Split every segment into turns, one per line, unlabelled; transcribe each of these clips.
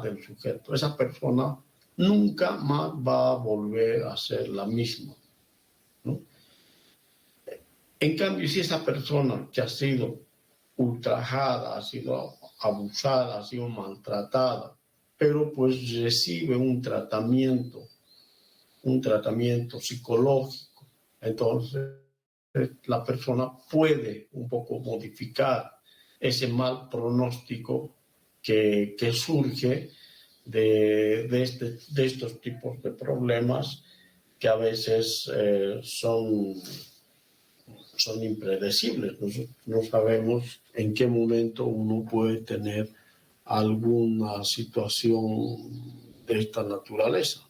del sujeto. Esa persona nunca más va a volver a ser la misma, ¿no? En cambio, si esa persona que ha sido ultrajada, ha sido abusada, ha sido maltratada, pero pues recibe un tratamiento psicológico, entonces la persona puede un poco modificar ese mal pronóstico que surge de estos tipos de problemas que a veces son impredecibles. No sabemos en qué momento uno puede tener alguna situación de esta naturaleza.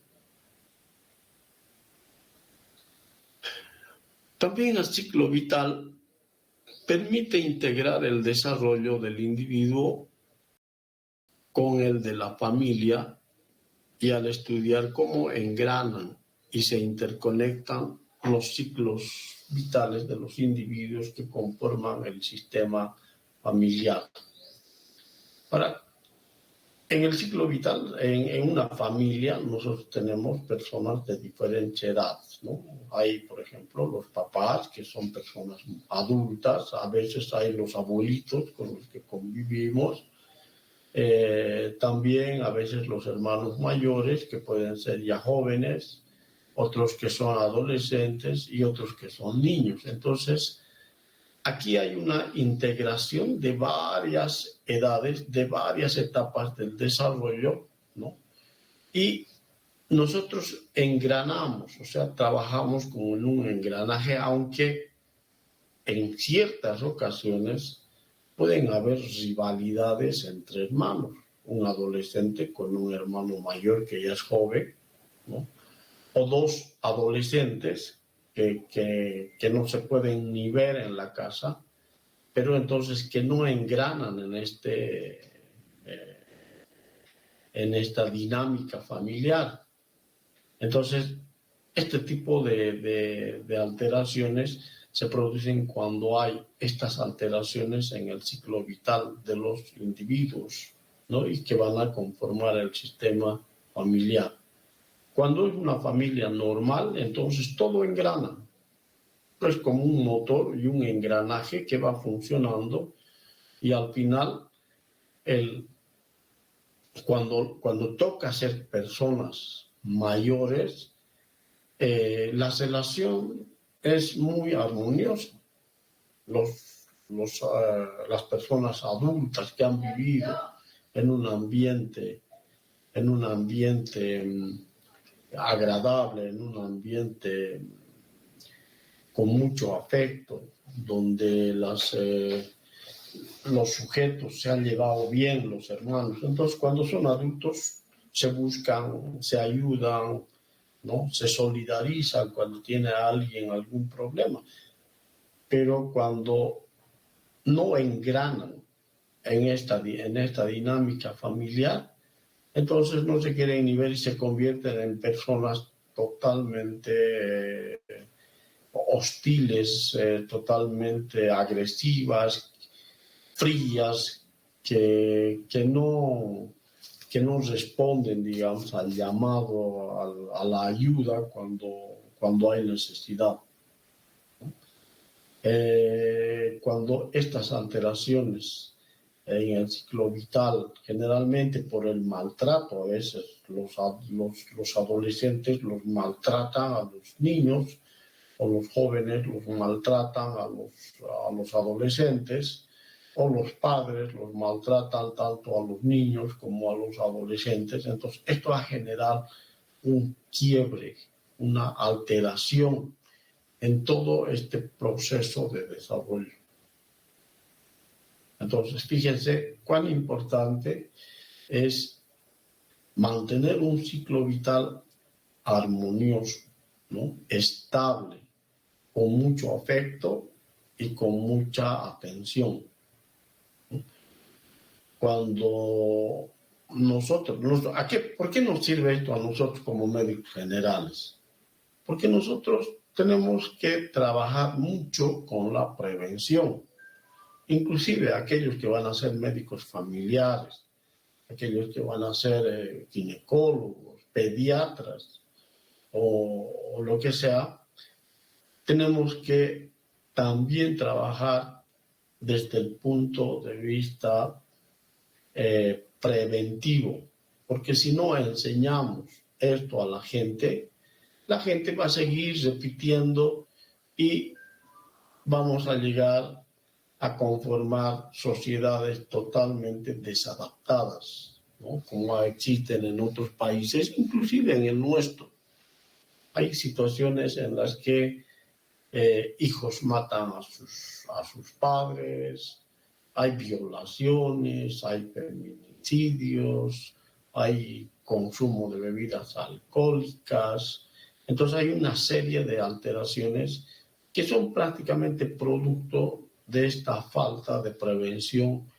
También el ciclo vital permite integrar el desarrollo del individuo con el de la familia, y al estudiar cómo engranan y se interconectan los ciclos vitales de los individuos que conforman el sistema familiar. En el ciclo vital, en una familia, nosotros tenemos personas de diferentes edades, ¿no? Hay, por ejemplo, los papás, que son personas adultas, a veces hay los abuelitos con los que convivimos, también a veces los hermanos mayores, que pueden ser ya jóvenes, otros que son adolescentes y otros que son niños. Entonces, aquí hay una integración de varias edades, de varias etapas del desarrollo, ¿no? Y nosotros engranamos, o sea, trabajamos con un engranaje, aunque en ciertas ocasiones pueden haber rivalidades entre hermanos. Un adolescente con un hermano mayor que ya es joven, ¿no? O dos adolescentes que no se pueden ni ver en la casa, pero entonces que no engranan en esta dinámica familiar. Entonces, este tipo de alteraciones se producen cuando hay estas alteraciones en el ciclo vital de los individuos, ¿no? Y que van a conformar el sistema familiar. Cuando es una familia normal, entonces todo engrana. Es como un motor y un engranaje que va funcionando, y al final, cuando toca ser personas mayores, la relación es muy armoniosa. Las personas adultas que han vivido en un ambiente agradable, en un ambiente con mucho afecto, donde los sujetos se han llevado bien, los hermanos. Entonces, cuando son adultos, se buscan, se ayudan, ¿no? Se solidarizan cuando tiene alguien algún problema. Pero cuando no engranan en esta dinámica familiar, entonces no se quieren ni ver y se convierten en personas totalmente hostiles, totalmente agresivas, frías, que no responden, digamos, al llamado, a la ayuda cuando hay necesidad. Cuando estas alteraciones en el ciclo vital, generalmente por el maltrato, a veces los adolescentes los maltratan a los niños, o los jóvenes los maltratan a los adolescentes, o los padres los maltratan tanto a los niños como a los adolescentes. Entonces, esto va a generar un quiebre, una alteración en todo este proceso de desarrollo. Entonces, fíjense cuán importante es mantener un ciclo vital armonioso, ¿no? Estable, con mucho afecto y con mucha atención. Cuando ¿por qué nos sirve esto a nosotros como médicos generales? Porque nosotros tenemos que trabajar mucho con la prevención. Inclusive aquellos que van a ser médicos familiares, aquellos que van a ser ginecólogos, pediatras o lo que sea, tenemos que también trabajar desde el punto de vista preventivo, porque si no enseñamos esto a la gente va a seguir repitiendo y vamos a llegar a conformar sociedades totalmente desadaptadas, ¿no? Como existen en otros países, inclusive en el nuestro. Hay situaciones en las que hijos matan a sus padres, hay violaciones, hay feminicidios, hay consumo de bebidas alcohólicas. Entonces hay una serie de alteraciones que son prácticamente producto de esta falta de prevención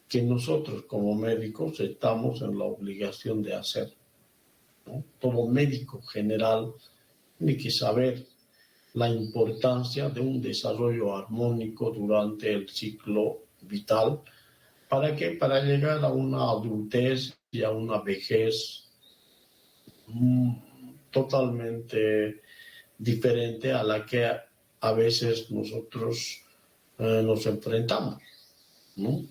que nosotros como médicos estamos en la obligación de hacer, ¿no? Todo médico general tiene que saber la importancia de un desarrollo armónico durante el ciclo vital. ¿Para qué? Para llegar a una adultez y a una vejez totalmente diferente a la que a veces nosotros nos enfrentamos, ¿no?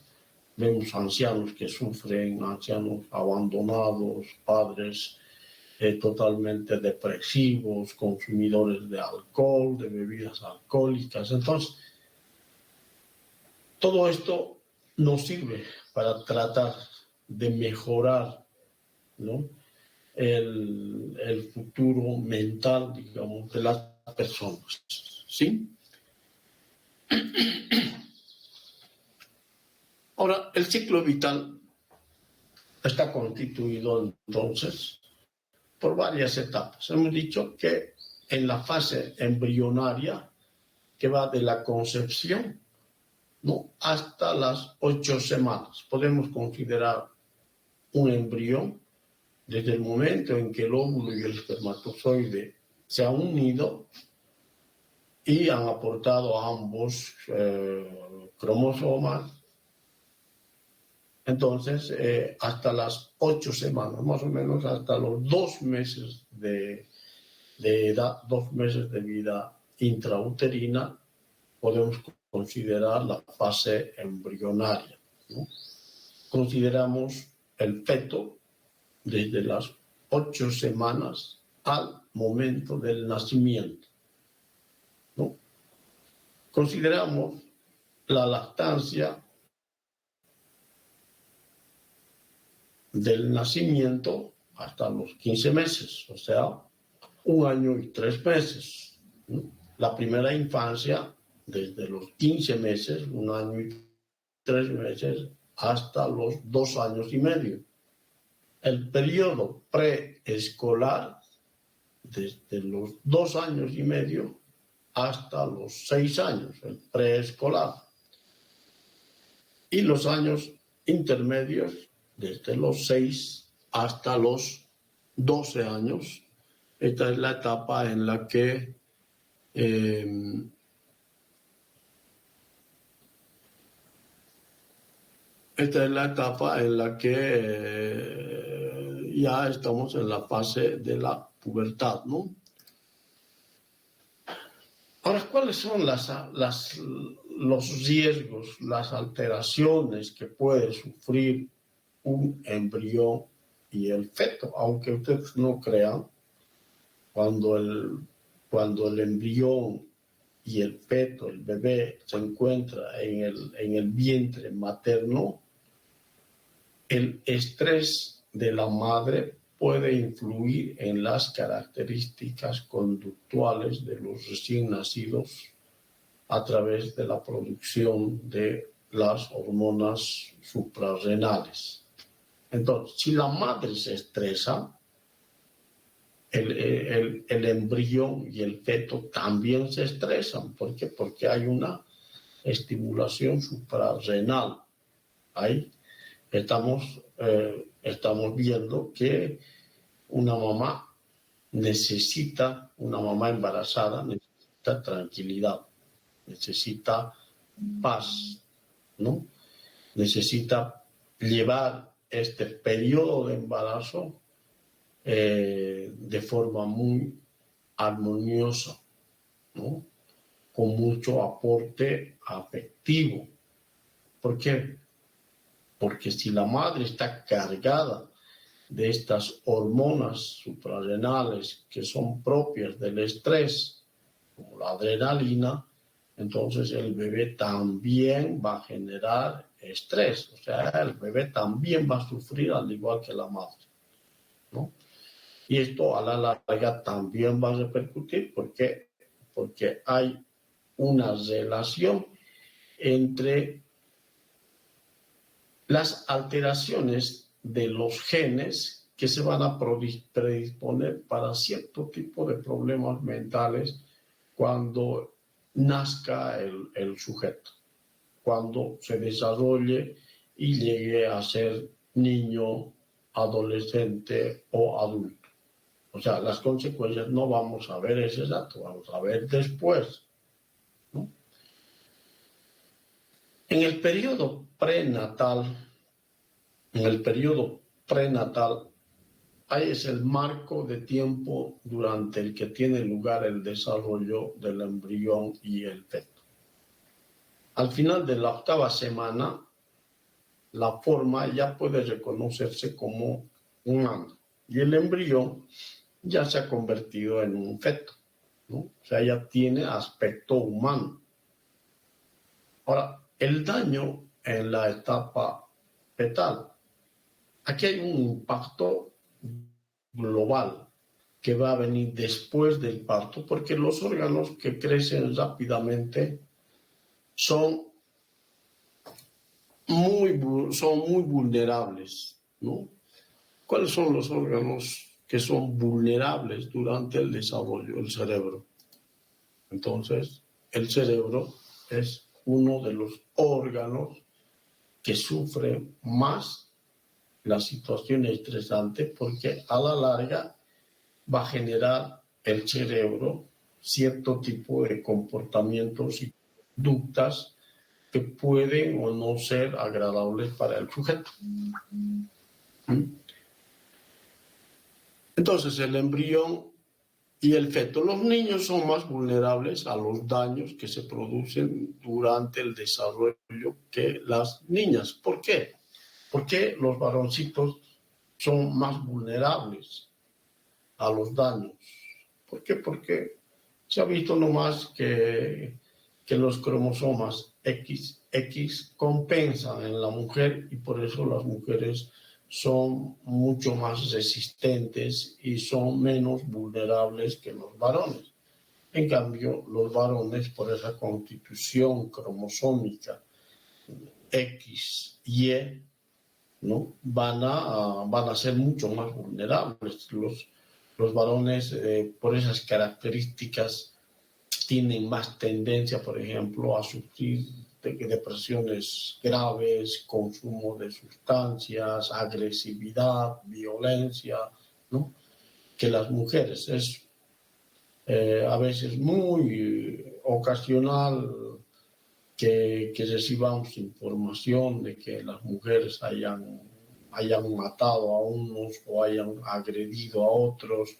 Vemos ancianos que sufren, ancianos abandonados, padres totalmente depresivos, consumidores de alcohol, de bebidas alcohólicas. Entonces, todo esto nos sirve para tratar de mejorar, ¿no?, el futuro mental, digamos, de las personas, ¿sí? Ahora, el ciclo vital está constituido entonces por varias etapas. Hemos dicho que en la fase embrionaria, que va de la concepción, ¿no?, hasta las 8 semanas, podemos considerar un embrión desde el momento en que el óvulo y el espermatozoide se han unido y han aportado ambos cromosomas. Entonces, hasta las 8 semanas, más o menos hasta los 2 meses de edad, 2 meses de vida intrauterina, podemos considerar la fase embrionaria, ¿no? Consideramos el feto desde las 8 semanas al momento del nacimiento, ¿no? Consideramos la lactancia del nacimiento hasta los 15 meses, o sea, 1 año y 3 meses, ¿no? La primera infancia desde los 15 meses, 1 año y 3 meses, hasta los 2 años y medio. El periodo preescolar desde los 2 años y medio hasta los 6 años, el preescolar. Y los años intermedios desde los 6 hasta los 12 años. Esta es la etapa en la que ya estamos en la fase de la pubertad, ¿no? Ahora, ¿cuáles son los riesgos, las alteraciones que puede sufrir un embrión y el feto? Aunque ustedes no crean, cuando el embrión y el feto, el bebé, se encuentra en el vientre materno, el estrés de la madre puede influir en las características conductuales de los recién nacidos a través de la producción de las hormonas suprarrenales. Entonces, si la madre se estresa, el embrión y el feto también se estresan. ¿Por qué? Porque hay una estimulación suprarrenal. Ahí estamos viendo que una mamá embarazada necesita tranquilidad, necesita paz, ¿no? Necesita llevar este periodo de embarazo de forma muy armoniosa, ¿no? Con mucho aporte afectivo. ¿Por qué? Porque si la madre está cargada de estas hormonas suprarrenales que son propias del estrés, como la adrenalina, entonces el bebé también va a generar estrés. O sea, el bebé también va a sufrir al igual que la madre, ¿no? Y esto a la larga también va a repercutir porque hay una relación entre las alteraciones de los genes que se van a predisponer para cierto tipo de problemas mentales cuando nazca el sujeto, cuando se desarrolle y llegue a ser niño, adolescente o adulto. O sea, las consecuencias no vamos a ver ese dato, vamos a ver después, ¿no? En el periodo prenatal, ahí es el marco de tiempo durante el que tiene lugar el desarrollo del embrión y el feto. Al final de la 8ª semana, la forma ya puede reconocerse como humana y el embrión ya se ha convertido en un feto, ¿no? O sea, ya tiene aspecto humano. Ahora, el daño en la etapa fetal. Aquí hay un impacto global que va a venir después del parto, porque los órganos que crecen rápidamente son muy vulnerables, ¿no? ¿Cuáles son los órganos que son vulnerables durante el desarrollo? El cerebro. Entonces, el cerebro es uno de los órganos que sufre más la situación estresante porque a la larga va a generar el cerebro cierto tipo de comportamientos y conductas que pueden o no ser agradables para el sujeto. Entonces, el embrión y el feto, los niños son más vulnerables a los daños que se producen durante el desarrollo que las niñas. ¿Por qué? Porque los varoncitos son más vulnerables a los daños. ¿Por qué? Porque se ha visto nomás que los cromosomas XX compensan en la mujer y por eso las mujeres son mucho más resistentes y son menos vulnerables que los varones. En cambio, los varones, por esa constitución cromosómica XY, ¿no? van a ser mucho más vulnerables. Los varones, por esas características, tienen más tendencia, por ejemplo, a sufrir depresiones graves, consumo de sustancias, agresividad, violencia, ¿no? Que las mujeres. Es a veces muy ocasional que recibamos información de que las mujeres hayan matado a unos o hayan agredido a otros.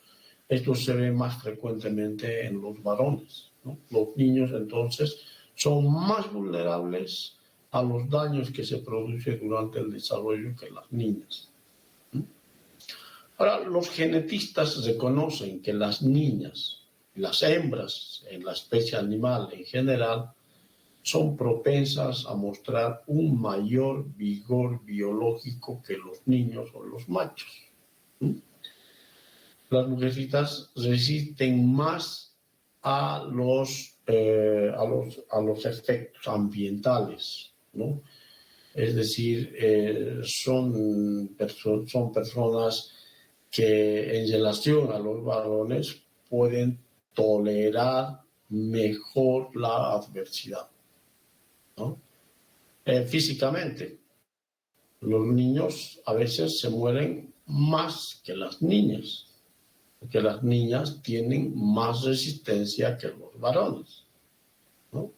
Esto se ve más frecuentemente en los varones, ¿no? Los niños entonces son más vulnerables a los daños que se producen durante el desarrollo que las niñas. Ahora, los genetistas reconocen que las niñas, las hembras en la especie animal en general, son propensas a mostrar un mayor vigor biológico que los niños o los machos. Las mujercitas resisten más a los efectos ambientales, ¿no? Es decir, son personas que en relación a los varones pueden tolerar mejor la adversidad, ¿no? Físicamente, los niños a veces se mueren más que las niñas, porque las niñas tienen más resistencia que los varones, ¿no?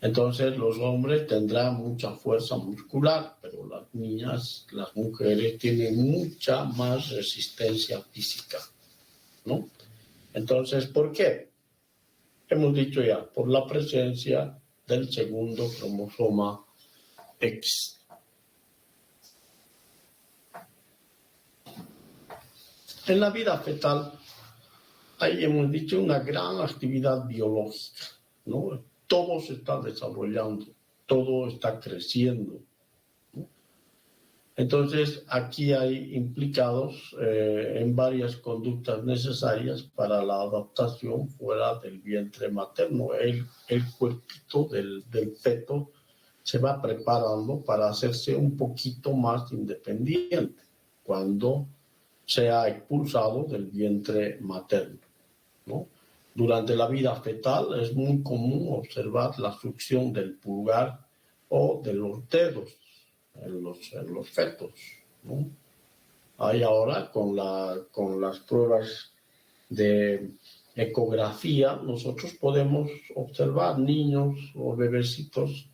Entonces los hombres tendrán mucha fuerza muscular, pero las niñas, las mujeres tienen mucha más resistencia física, ¿no? Entonces, ¿por qué? Hemos dicho ya, por la presencia del segundo cromosoma X. En la vida fetal, ahí hemos dicho una gran actividad biológica, ¿no? Todo se está desarrollando, todo está creciendo, ¿no? Entonces, aquí hay implicados en varias conductas necesarias para la adaptación fuera del vientre materno. El cuerpito del feto se va preparando para hacerse un poquito más independiente cuando sea expulsado del vientre materno, ¿no? Durante la vida fetal es muy común observar la succión del pulgar o de los dedos en los fetos, ¿no? Hay ahora con las pruebas de ecografía, nosotros podemos observar niños o bebecitos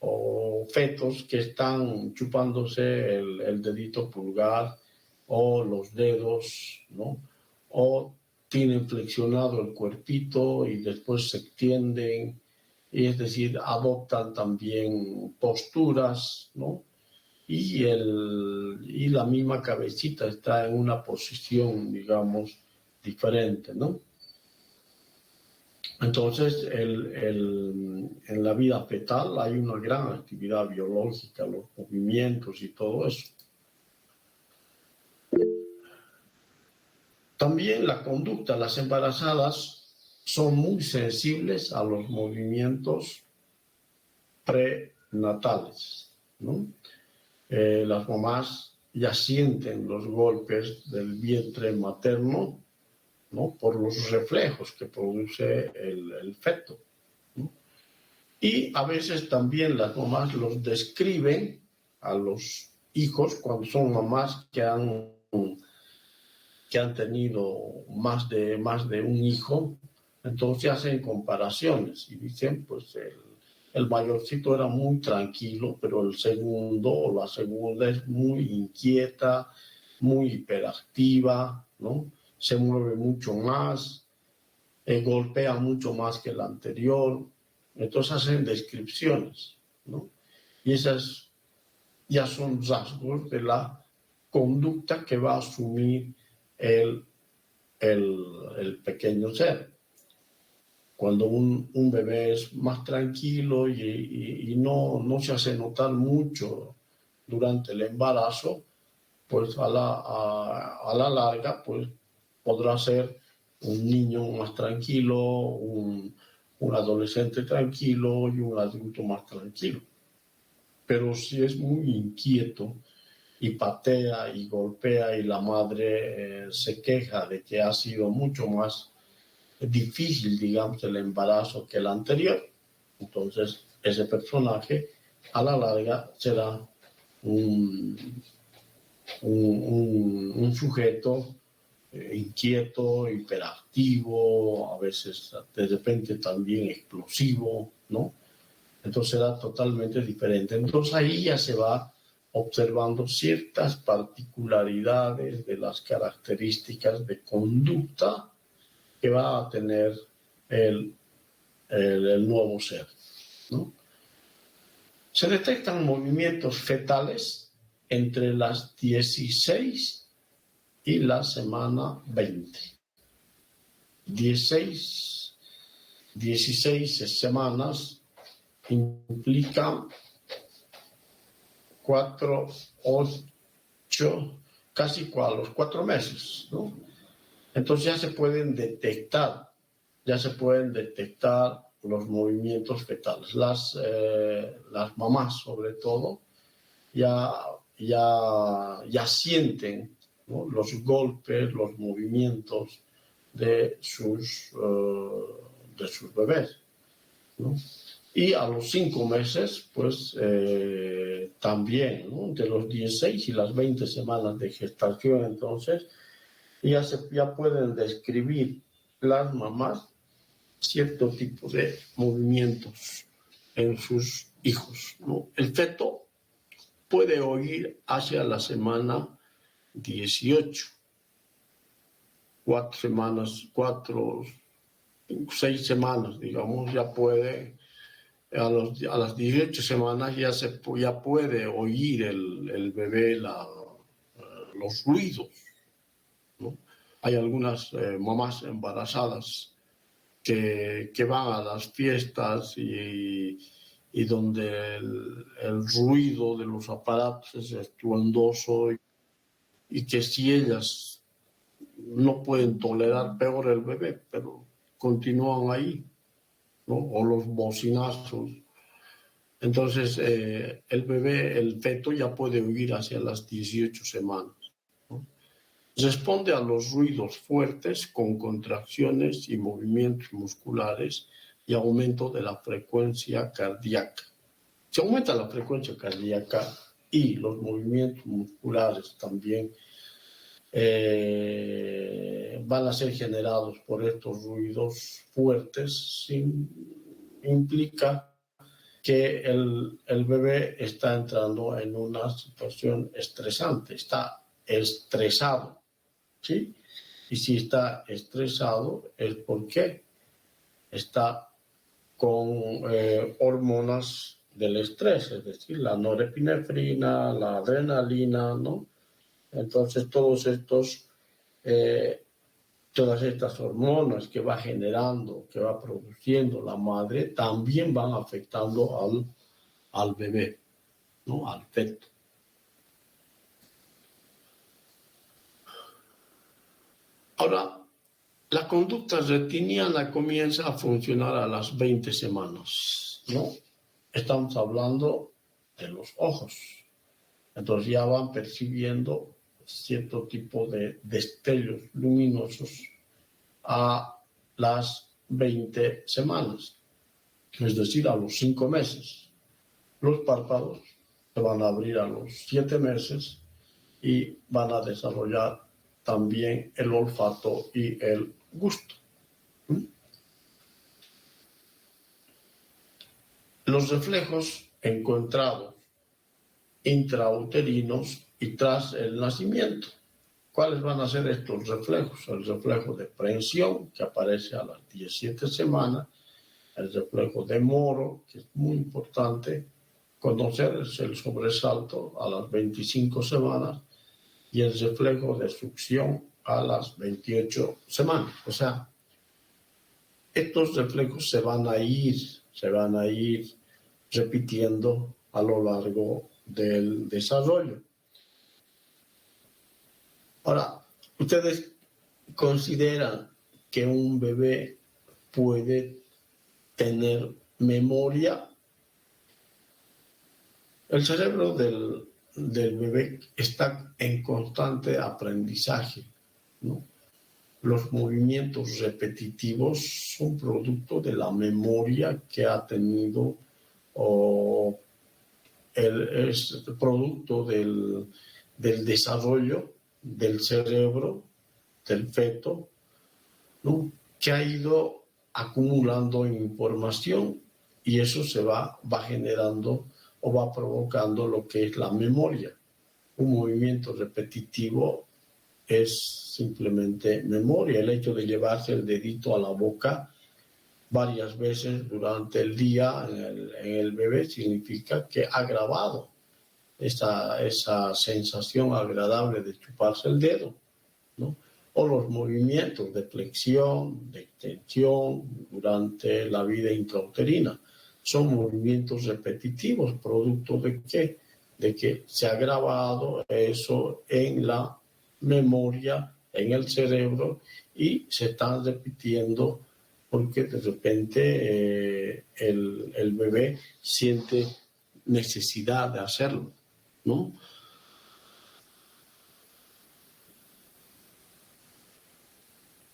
o fetos que están chupándose el dedito pulgar o los dedos, ¿no? O tienen flexionado el cuerpito y después se extienden, y es decir, adoptan también posturas, ¿no? Y la misma cabecita está en una posición, digamos, diferente, ¿no? Entonces, en la vida fetal hay una gran actividad biológica, los movimientos y todo eso. También la conducta, las embarazadas son muy sensibles a los movimientos prenatales, ¿no? Las mamás ya sienten los golpes del vientre materno, ¿no? Por los reflejos que produce el feto, ¿no? Y a veces también las mamás los describen a los hijos cuando son mamás que han tenido más de un hijo, entonces hacen comparaciones y dicen, pues el mayorcito era muy tranquilo, pero el segundo o la segunda es muy inquieta, muy hiperactiva, ¿no? Se mueve mucho más, golpea mucho más que el anterior. Entonces hacen descripciones, ¿no? Y esas ya son rasgos de la conducta que va a asumir el pequeño ser. Cuando un bebé es más tranquilo y no se hace notar mucho durante el embarazo, pues a la larga pues podrá ser un niño más tranquilo, un adolescente tranquilo y un adulto más tranquilo. Pero si es muy inquieto y patea y golpea y la madre se queja de que ha sido mucho más difícil, digamos, el embarazo que el anterior, entonces ese personaje a la larga será un sujeto inquieto, hiperactivo, a veces de repente también explosivo, ¿no? Entonces será totalmente diferente. Entonces ahí ya se va observando ciertas particularidades de las características de conducta que va a tener el nuevo ser, ¿no? Se detectan movimientos fetales entre las 16 y la semana 20. 16 semanas implican 4, 8, casi a los 4 meses, ¿no? Entonces ya se pueden detectar los movimientos fetales. Las mamás, sobre todo, ya sienten, ¿no? Los golpes, los movimientos de sus bebés, ¿no? Y a los 5 meses, pues también, ¿no? De los 16 y las 20 semanas de gestación, entonces, ya pueden describir las mamás cierto tipo de movimientos en sus hijos, ¿no? El feto puede oír hacia la semana 18, 6 semanas, digamos, ya puede, a las 18 semanas ya puede oír el bebé los ruidos, ¿no? Hay algunas mamás embarazadas que van a las fiestas y donde el ruido de los aparatos es estruendoso y que si ellas no pueden tolerar, peor el bebé, pero continúan ahí, ¿no? O los bocinazos. Entonces, el feto ya puede oír hacia las 18 semanas, ¿no? Responde a los ruidos fuertes con contracciones y movimientos musculares y aumento de la frecuencia cardíaca. Si aumenta la frecuencia cardíaca y los movimientos musculares también van a ser generados por estos ruidos fuertes, implica que el bebé está entrando en una situación estresante, está estresado, ¿sí? Y si está estresado es porque está con hormonas del estrés, es decir, la norepinefrina, la adrenalina, ¿no? Entonces todas estas hormonas que va generando, que va produciendo la madre, también van afectando al bebé, ¿no? Al feto. Ahora, la conducta retiniana comienza a funcionar a las 20 semanas, ¿no? Estamos hablando de los ojos. Entonces ya van percibiendo cierto tipo de destellos luminosos a las 20 semanas, es decir, a los 5 meses. Los párpados se van a abrir a los 7 meses y van a desarrollar también el olfato y el gusto. Los reflejos encontrados intrauterinos y tras el nacimiento. ¿Cuáles van a ser estos reflejos? El reflejo de prehensión, que aparece a las 17 semanas, el reflejo de Moro, que es muy importante conocer, es el sobresalto a las 25 semanas, y el reflejo de succión a las 28 semanas. O sea, estos reflejos se van a ir repitiendo a lo largo del desarrollo. Ahora, ¿ustedes consideran que un bebé puede tener memoria? El cerebro del bebé está en constante aprendizaje, ¿no? Los movimientos repetitivos son producto de la memoria que ha tenido o es producto del desarrollo del cerebro del feto, ¿no? Que ha ido acumulando información y eso va generando o va provocando lo que es la memoria. Un movimiento repetitivo es simplemente memoria. El hecho de llevarse el dedito a la boca varias veces durante el día en el bebé significa que ha grabado esa sensación agradable de chuparse el dedo, ¿no? O los movimientos de flexión, de extensión durante la vida intrauterina. Son movimientos repetitivos, producto de qué? De que se ha grabado eso en la memoria, en el cerebro, y se están repitiendo porque de repente el bebé siente necesidad de hacerlo, ¿no?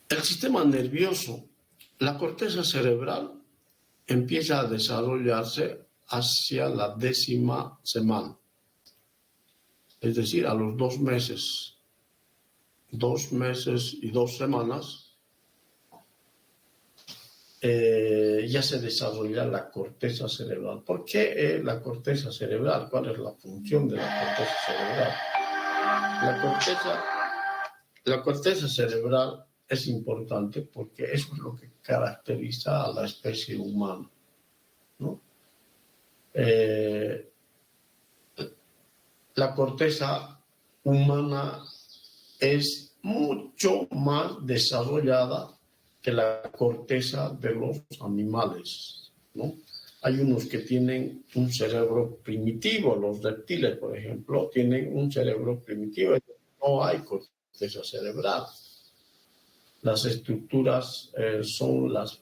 El sistema nervioso, la corteza cerebral, empieza a desarrollarse hacia la 10ª semana, es decir, a los 2 meses. 2 meses y 2 semanas, ya se desarrolla la corteza cerebral. ¿Por qué la corteza cerebral? ¿Cuál es la función de la corteza cerebral? La corteza cerebral es importante porque eso es lo que caracteriza a la especie humana, ¿no? La corteza humana es mucho más desarrollada que la corteza de los animales, ¿no? Hay unos que tienen un cerebro primitivo, los reptiles, por ejemplo, tienen un cerebro primitivo, no hay corteza cerebral. Las estructuras son las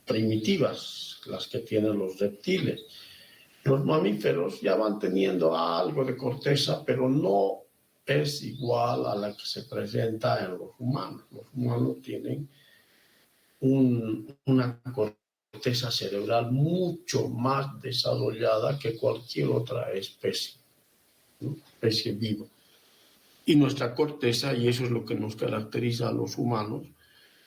primitivas, las que tienen los reptiles. Los mamíferos ya van teniendo algo de corteza, pero no es igual a la que se presenta en los humanos. Los humanos tienen una corteza cerebral mucho más desarrollada que cualquier otra especie, ¿no? Especie viva. Y nuestra corteza, y eso es lo que nos caracteriza a los humanos,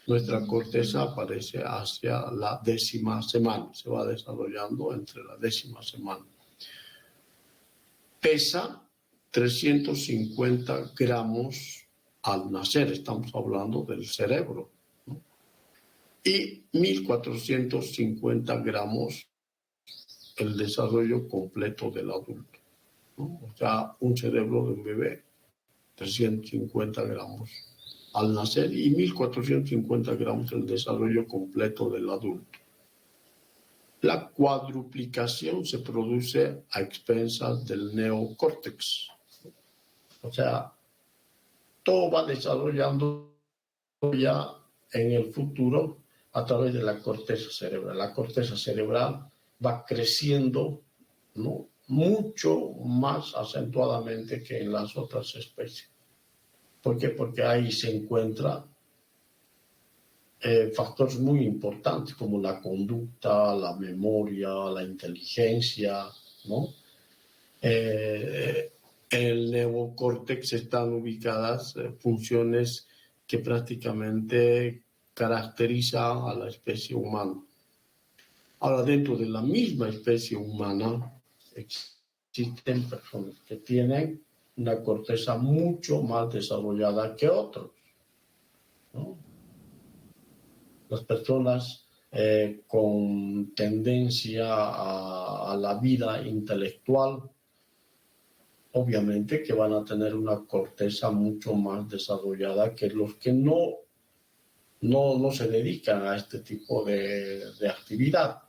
nuestra corteza aparece hacia la 10ª semana, se va desarrollando entre la 10ª semana. Pesa 350 gramos al nacer, estamos hablando del cerebro, ¿no? Y 1450 gramos el desarrollo completo del adulto, ¿no? O sea, un cerebro de un bebé, 350 gramos al nacer y 1450 gramos el desarrollo completo del adulto. La cuadruplicación se produce a expensas del neocórtex. O sea, todo va desarrollando ya en el futuro a través de la corteza cerebral. La corteza cerebral va creciendo, ¿no?, mucho más acentuadamente que en las otras especies. ¿Por qué? Porque ahí se encuentran factores muy importantes como la conducta, la memoria, la inteligencia, ¿no? En el neocórtex están ubicadas funciones que prácticamente caracterizan a la especie humana. Ahora, dentro de la misma especie humana existen personas que tienen una corteza mucho más desarrollada que otros, ¿no? Las personas con tendencia a la vida intelectual, obviamente que van a tener una corteza mucho más desarrollada que los que no se dedican a este tipo de actividad.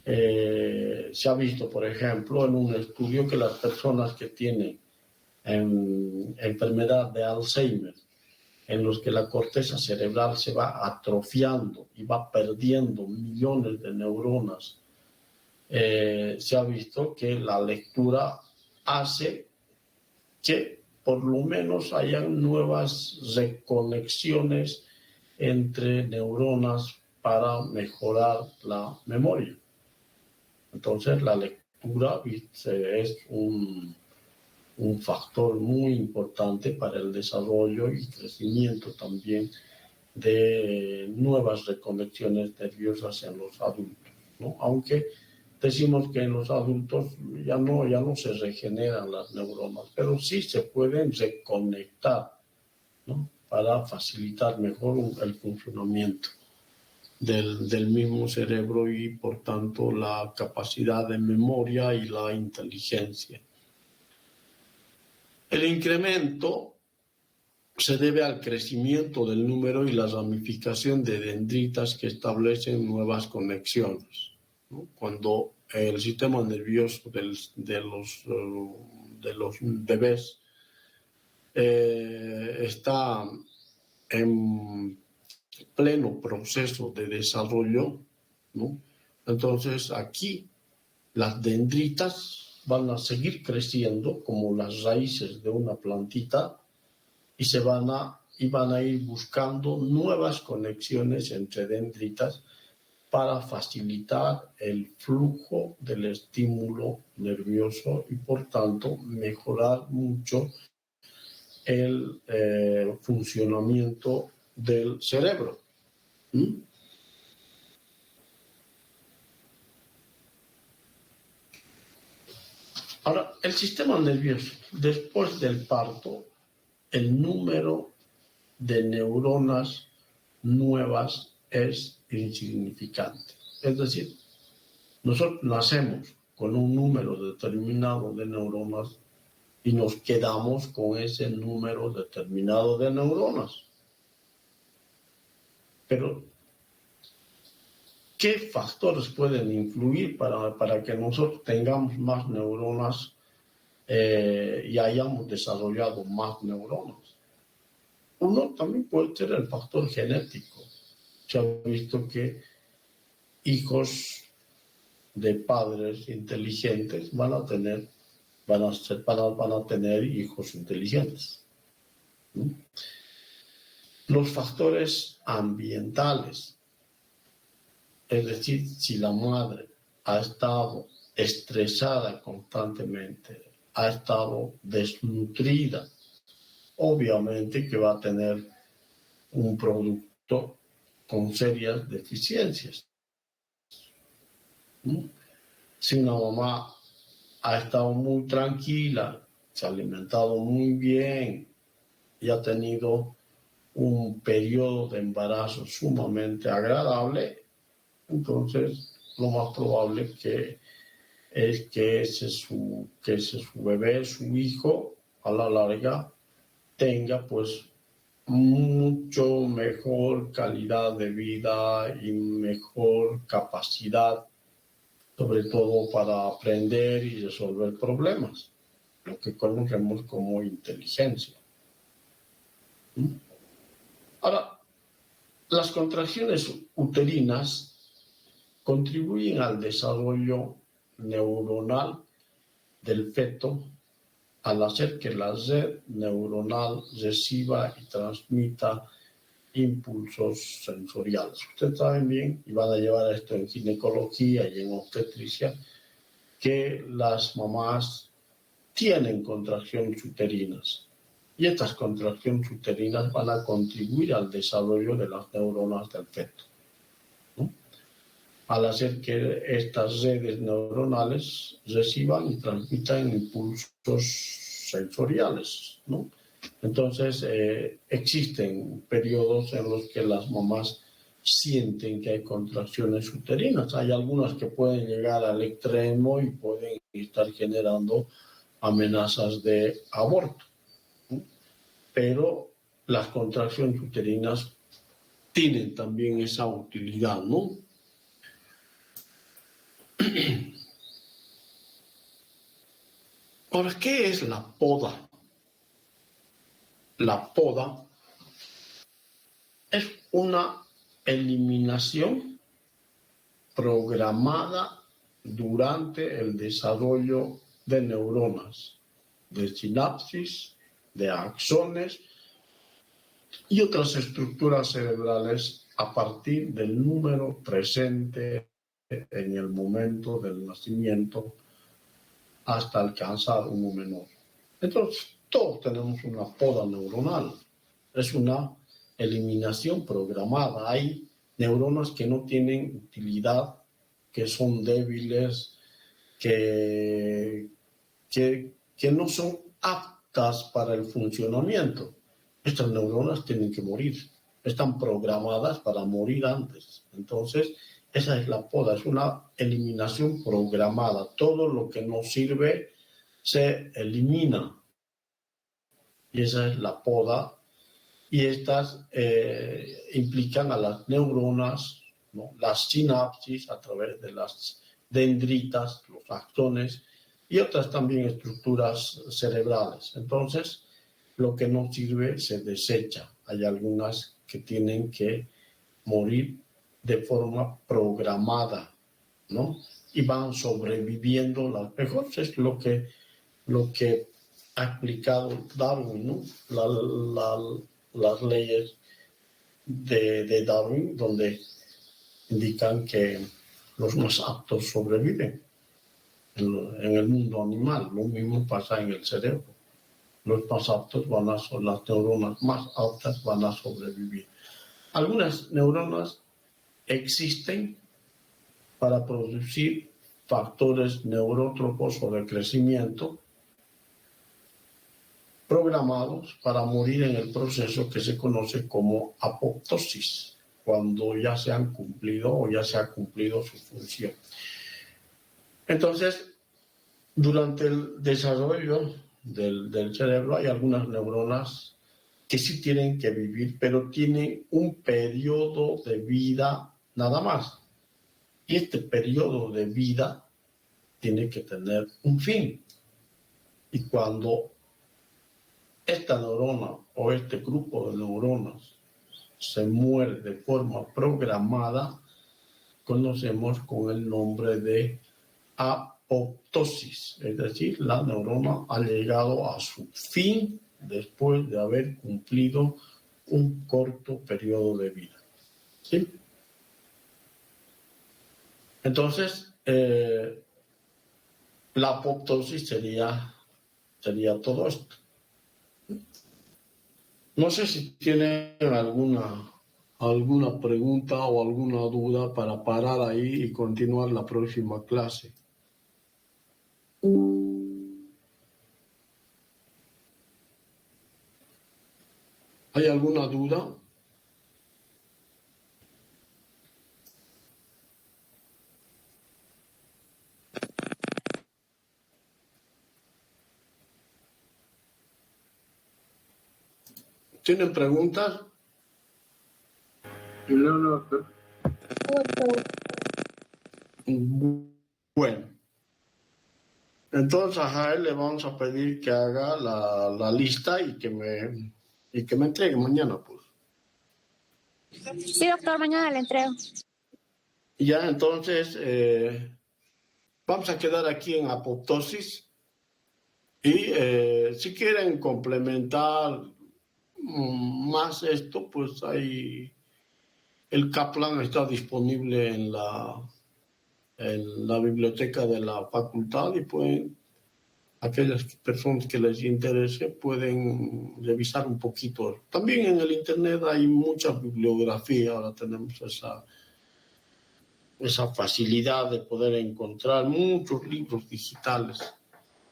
Se ha visto, por ejemplo, en un estudio que las personas que tienen enfermedad de Alzheimer, en los que la corteza cerebral se va atrofiando y va perdiendo millones de neuronas, se ha visto que la lectura hace que por lo menos hayan nuevas reconexiones entre neuronas para mejorar la memoria. Entonces la lectura es un factor muy importante para el desarrollo y crecimiento también de nuevas reconexiones nerviosas en los adultos, ¿no? Aunque decimos que en los adultos ya no se regeneran las neuronas, pero sí se pueden reconectar, ¿no?, para facilitar mejor el funcionamiento del mismo cerebro y, por tanto, la capacidad de memoria y la inteligencia. El incremento se debe al crecimiento del número y la ramificación de dendritas que establecen nuevas conexiones, ¿no? Cuando el sistema nervioso de los bebés está en pleno proceso de desarrollo, ¿no?, entonces aquí las dendritas van a seguir creciendo como las raíces de una plantita y van a ir buscando nuevas conexiones entre dendritas para facilitar el flujo del estímulo nervioso y, por tanto, mejorar mucho el funcionamiento del cerebro. ¿Mm? Ahora, el sistema nervioso, después del parto, el número de neuronas nuevas es insignificante. Es decir, nosotros nacemos con un número determinado de neuronas y nos quedamos con ese número determinado de neuronas. Pero, ¿qué factores pueden influir para que nosotros tengamos más neuronas y hayamos desarrollado más neuronas? Uno también puede ser el factor genético. Se ha visto que hijos de padres inteligentes van a tener hijos inteligentes. ¿Mm? Los factores ambientales, es decir, si la madre ha estado estresada constantemente, ha estado desnutrida, obviamente que va a tener un producto con serias deficiencias. ¿Mm? Si una mamá ha estado muy tranquila, se ha alimentado muy bien y ha tenido un periodo de embarazo sumamente agradable, entonces lo más probable es que ese su bebé, su hijo, a la larga tenga pues mucho mejor calidad de vida y mejor capacidad, sobre todo para aprender y resolver problemas, lo que conocemos como inteligencia. Ahora, las contracciones uterinas contribuyen al desarrollo neuronal del feto al hacer que la red neuronal reciba y transmita impulsos sensoriales. Ustedes saben bien, y van a llevar esto en ginecología y en obstetricia, que las mamás tienen contracciones uterinas. Y estas contracciones uterinas van a contribuir al desarrollo de las neuronas del feto, ¿no? Al hacer que estas redes neuronales reciban y transmitan impulsos sensoriales, ¿no? Entonces, existen periodos en los que las mamás sienten que hay contracciones uterinas. Hay algunas que pueden llegar al extremo y pueden estar generando amenazas de aborto, ¿no? Pero las contracciones uterinas tienen también esa utilidad, ¿no? Ahora, ¿qué es la poda? La poda es una eliminación programada durante el desarrollo de neuronas, de sinapsis, de axones y otras estructuras cerebrales a partir del número presente en el momento del nacimiento hasta alcanzar uno menor. Entonces, todos tenemos una poda neuronal. Es una eliminación programada. Hay neuronas que no tienen utilidad, que son débiles, que no son aptas para el funcionamiento. Estas neuronas tienen que morir. Están programadas para morir antes. Entonces, esa es la poda, es una eliminación programada. Todo lo que no sirve se elimina. Y esa es la poda. Y estas implican a las neuronas, ¿no? Las sinapsis a través de las dendritas, los axones y otras también estructuras cerebrales. Entonces, lo que no sirve se desecha. Hay algunas que tienen que morir de forma programada, ¿no? Y van sobreviviendo las mejores. Es lo que ha explicado Darwin, ¿no? Las leyes de Darwin, donde indican que los más aptos sobreviven en el mundo animal. Lo mismo pasa en el cerebro. Los más aptos las neuronas más aptas van a sobrevivir. Algunas neuronas existen para producir factores neurotrópicos o de crecimiento programados para morir en el proceso que se conoce como apoptosis, cuando ya se han cumplido o ya se ha cumplido su función. Entonces, durante el desarrollo del cerebro hay algunas neuronas que sí tienen que vivir, pero tienen un periodo de vida nada más. Y este periodo de vida tiene que tener un fin. Y cuando esta neurona o este grupo de neuronas se muere de forma programada, conocemos con el nombre de apoptosis, es decir, la neurona ha llegado a su fin después de haber cumplido un corto periodo de vida. ¿Sí? Entonces, la apoptosis sería todo esto. No sé si tienen alguna pregunta o alguna duda para parar ahí y continuar la próxima clase. ¿Hay alguna duda? ¿Tienen preguntas?
No, doctor.
Bueno, entonces a él le vamos a pedir que haga la lista y que me entregue mañana, pues.
Sí, doctor, mañana le entrego.
Ya, entonces, vamos a quedar aquí en apoptosis y si quieren complementar más esto, pues ahí el Kaplan está disponible en la biblioteca de la facultad y pueden, aquellas personas que les interese pueden revisar un poquito. También en el internet hay mucha bibliografía, ahora tenemos esa facilidad de poder encontrar muchos libros digitales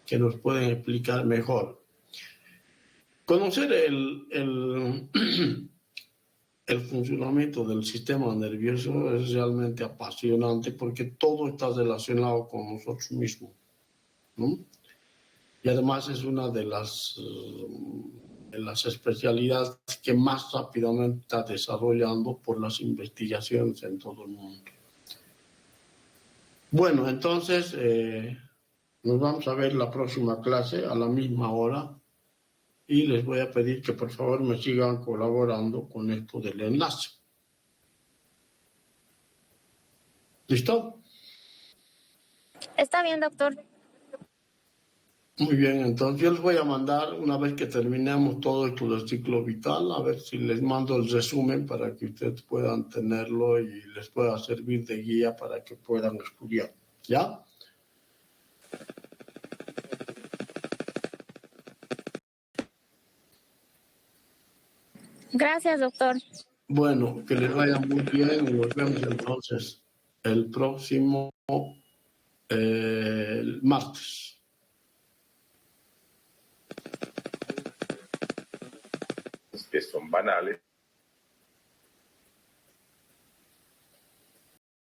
que nos pueden explicar mejor. Conocer el funcionamiento del sistema nervioso es realmente apasionante porque todo está relacionado con nosotros mismos, ¿no? Y además es una de las especialidades que más rápidamente está desarrollando por las investigaciones en todo el mundo. Bueno, entonces nos vamos a ver la próxima clase a la misma hora y les voy a pedir que por favor me sigan colaborando con esto del enlace. ¿Listo?
Está bien, doctor.
Muy bien, entonces yo les voy a mandar, una vez que terminemos todo esto del ciclo vital, a ver si les mando el resumen para que ustedes puedan tenerlo y les pueda servir de guía para que puedan estudiar. ¿Ya?
Gracias, doctor.
Bueno, que les vaya muy bien y nos vemos entonces el próximo martes.
Que son banales.